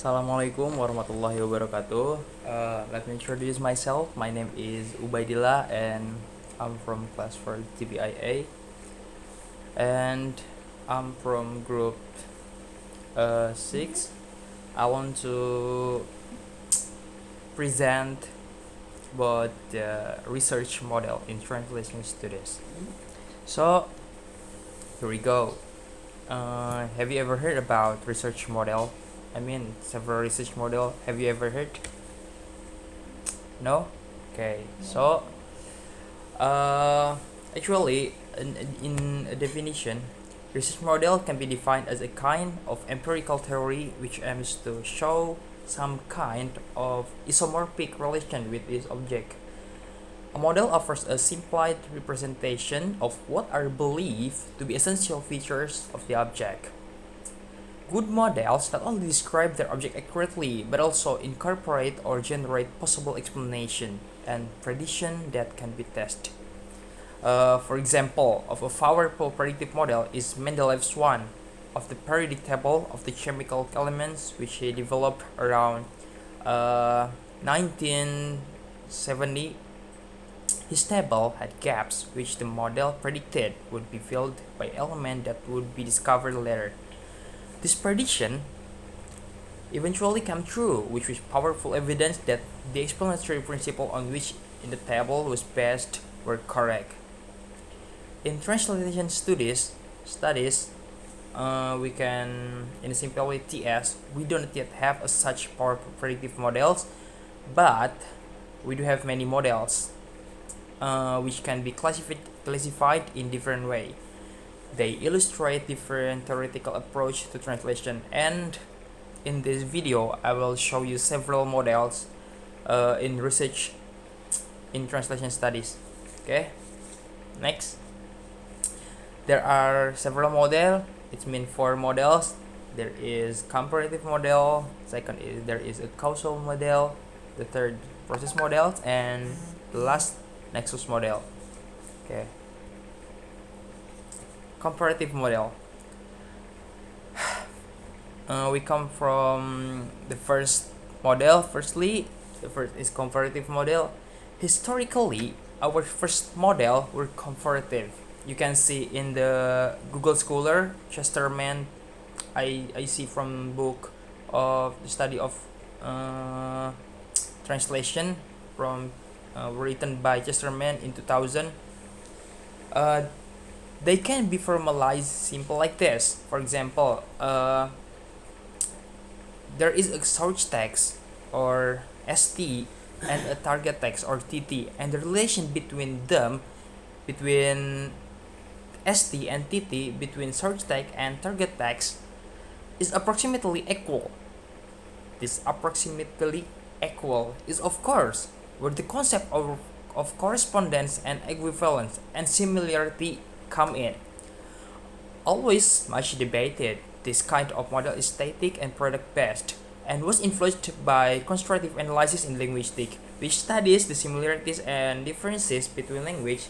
Assalamualaikum warahmatullahi wabarakatuh. Let me introduce myself. My name is Ubaidillah, and I'm from class 4 TBIA, and I'm from group 6. I want to present about the research model in translation studies. So here we go. Have you ever heard about research model? I mean, several research model. Have you ever heard? No? Okay. So, actually, in a definition, research model can be defined as a kind of empirical theory which aims to show some kind of isomorphic relation with its object. A model offers a simplified representation of what are believed to be essential features of the object. Good models not only describe their object accurately, but also incorporate or generate possible explanation and prediction that can be tested. For example, of a powerful predictive model is Mendeleev's one of the periodic table of the chemical elements, which he developed around 1970. His table had gaps which the model predicted would be filled by elements that would be discovered later. This prediction eventually came true, which was powerful evidence that the explanatory principle on which in the table was based were correct. In translation studies, we can, in a simple way, TS, we do not yet have such powerful predictive models, but we do have many models which can be classified in different way. They illustrate different theoretical approach to translation, and in this video I will show you several models in research in translation studies. Okay, next, there are several models. It means 4 models. There is comparative model, second is there is a causal model, the third process model, and the last nexus model. Okay, comparative model. We come from the first model. Firstly, the first is comparative model. Historically, our first model were comparative. You can see in the Google Scholar, Chesterman. I see from book of the study of uh, translation from written by Chesterman in 2000. Uh, they can be formalized simple like this. For example, there is a source text or ST and a target text or TT, and the relation between them, between ST and TT, between source text and target text, is approximately equal. This approximately equal is, of course, where the concept of correspondence and equivalence and similarity come in. Always much debated, this kind of model is static and product based and was influenced by constructive analysis in linguistics, which studies the similarities and differences between language.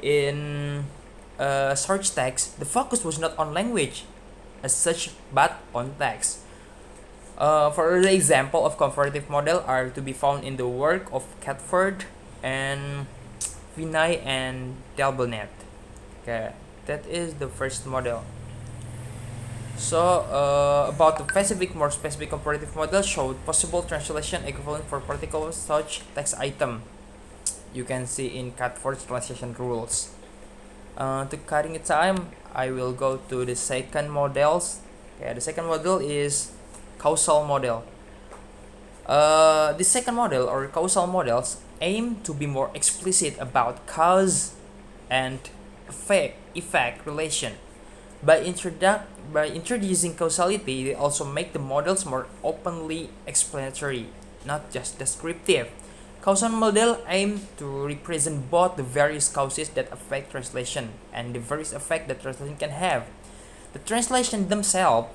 In search text, the focus was not on language as such but on text. For the example of comparative model are to be found in the work of Catford and Vinay and Delbonet. Okay, that is the first model. So, about the more specific comparative model showed possible translation equivalent for particular such text item. You can see in Catford's translation rules. To cutting the time, I will go to the second models. Okay, the second model is causal model. The second model or causal models aim to be more explicit about cause and effect relation. By introducing causality, they also make the models more openly explanatory, not just descriptive. Causal model aim to represent both the various causes that affect translation and the various effects that translation can have. The translation themselves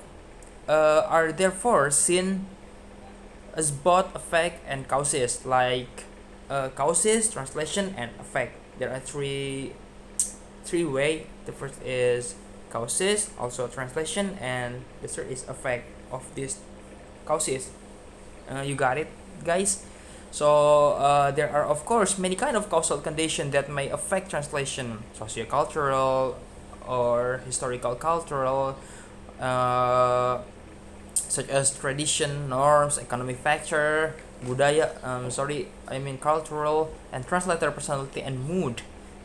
are therefore seen as both effect and causes, like causes, translation, and effect. There are three way. The first is causes, also translation, and the third is effect of this causes. You got it, guys? So there are of course many kind of causal conditions that may affect translation, sociocultural or historical cultural, uh, such as tradition, norms, economic factor, budaya, cultural, and translator personality and mood,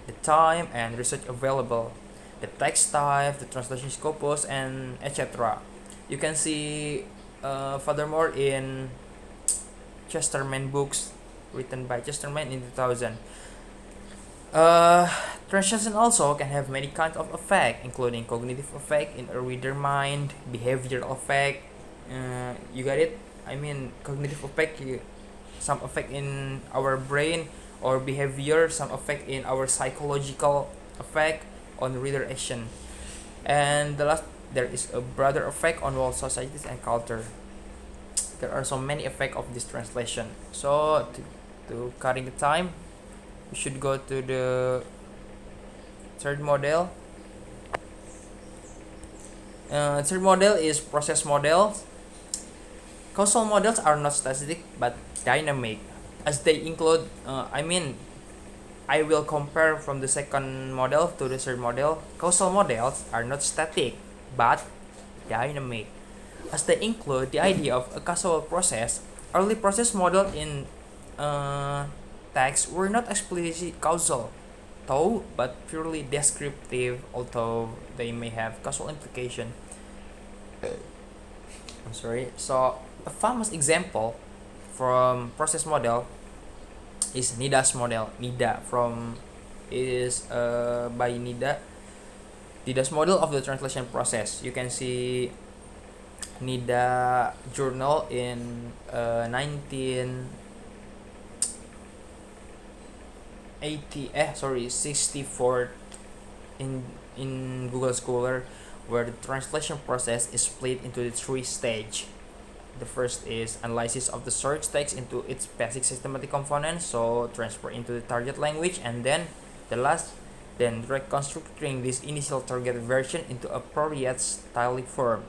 the time and research available, the text type, the translation scopus, and etc. You can see furthermore in Chesterman books written by Chesterman in 2000. Uh, Translation also can have many kinds of effect, including cognitive effect in a reader mind, behavioral effect. You got it? I mean, cognitive effect, some effect in our brain or behavior, some effect in our psychological effect on reader action. And the last, there is a broader effect on world societies and culture. There are so many effects of this translation. So, to cutting the time, we should go to the third model. Third model is process models. Causal models are not static but dynamic, as they include. I will compare from the second model to the third model. Causal models are not static but dynamic, as they include the idea of a causal process. Early process models in uh, text were not explicitly causal, though, but purely descriptive, although they may have causal implication. I'm sorry. So a famous example from process model is Nida's model. Nida from is by Nida. Nida's model of the translation process. You can see Nida journal in 64 in Google Scholar, where the translation process is split into the three stage. The first is analysis of the source text into its basic systematic components, so transfer into the target language, and then the last, then reconstructing this initial target version into appropriate stylistic form.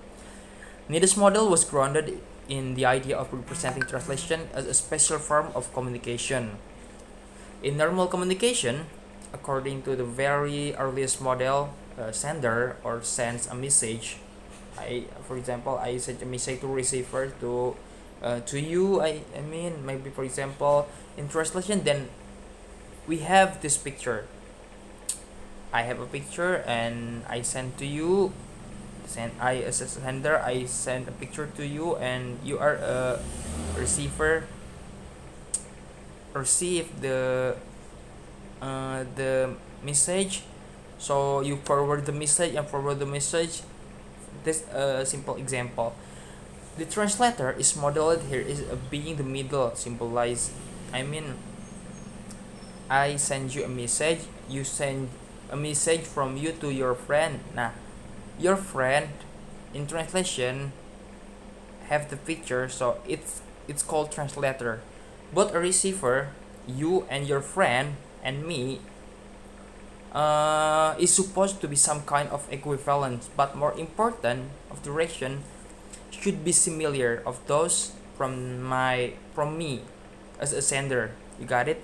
Nida's model was grounded in the idea of representing translation as a special form of communication. In normal communication, according to the very earliest model, sender or sends a message. For example, I send a message to receiver to you. I mean, maybe for example, in translation, then we have this picture. I have a picture and I send to you. As a sender, I send a picture to you, and you are a receiver. Receive the message, so you forward the message and forward the message. This simple example. The translator is modeled here is being the middle, symbolize. I mean, I send you a message, you send a message from you to your friend. Nah, your friend in translation have the picture, so it's called translator. But a receiver, you and your friend and me, is supposed to be some kind of equivalence, but more important of direction should be similar of those from me as a sender. You got it?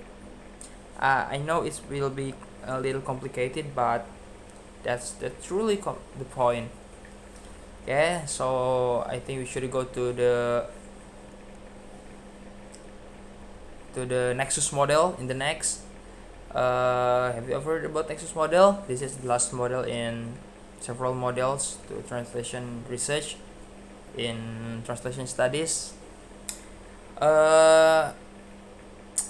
I know it will be a little complicated, but that's truly the point. Yeah, so I think we should go to the Nexus model in the next. Have you ever heard about Nexus model? This is the last model in several models to translation research in translation studies. Uh,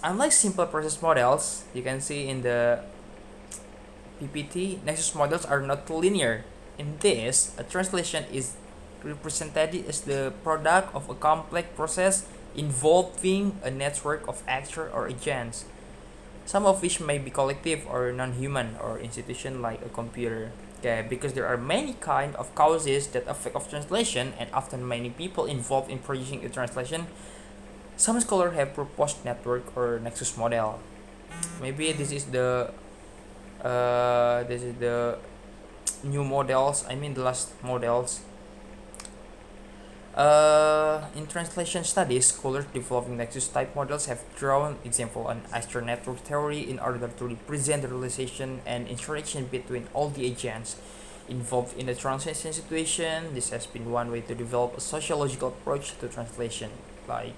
Unlike simple process models, you can see in the PPT, Nexus models are not linear. In this, a translation is represented as the product of a complex process involving a network of actors or agents, some of which may be collective or non-human or institution like a computer. Okay, because there are many kind of causes that affect of translation and often many people involved in producing a translation, some scholars have proposed network or nexus model. Maybe this is the new models. I mean the last models. In translation studies, scholars developing Nexus type models have drawn example on Astra network theory in order to represent the relation and interaction between all the agents involved in the translation situation. This has been one way to develop a sociological approach to translation. Like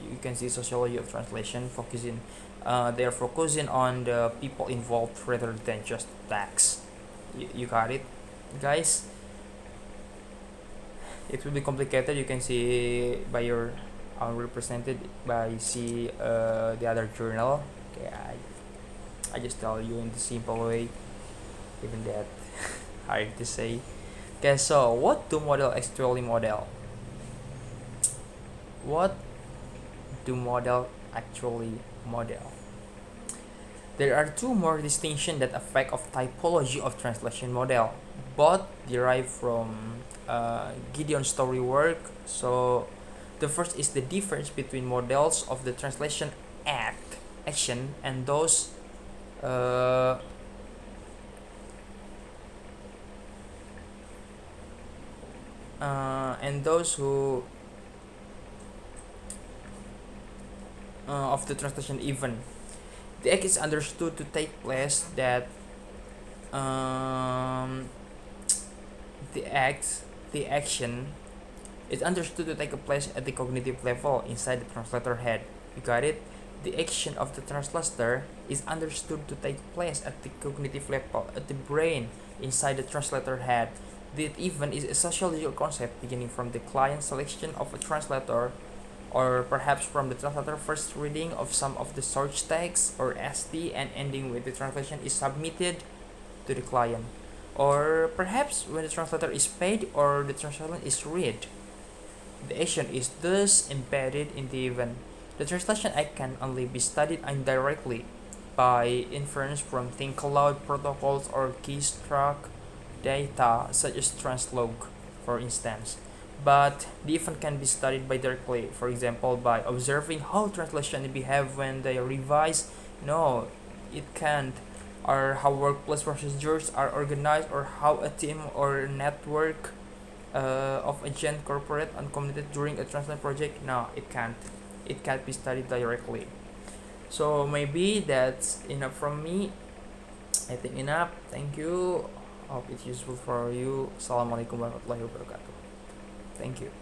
you can see sociology of translation focusing, they are focusing on the people involved rather than just text. You got it, guys. It will be complicated. You can see by your represented by see the other journal. Okay, I just tell you in the simple way, even that hard to say. Okay, so what do model actually model? What do model actually model? There are two more distinctions that affect of typology of translation model. Both derive from Gideon story work. So the first is the difference between models of the translation action uh, and those who of the translation event. The act is understood to take place that um, the act, the action is understood to take place at the cognitive level inside the translator head. You got it? The action of the translator is understood to take place at the cognitive level, at the brain inside the translator head. The event is a sociological concept beginning from the client selection of a translator, or perhaps from the translator first reading of some of the source text or ST and ending with the translation is submitted to the client. Or perhaps when the translator is paid or the translation is read. The action is thus embedded in the event. The translation act can only be studied indirectly by inference from think aloud protocols or keystroke data such as translog, for instance. But the event can be studied by directly, for example, by observing how translation behave when they revise. No, it can't. Or how workplace procedures are organized, or how a team or network of agent corporate and community during a translation project. No, it can't. It can't be studied directly. So maybe that's enough from me. I think enough. Thank you. Hope it's useful for you. Assalamualaikum warahmatullahi wabarakatuh. Thank you.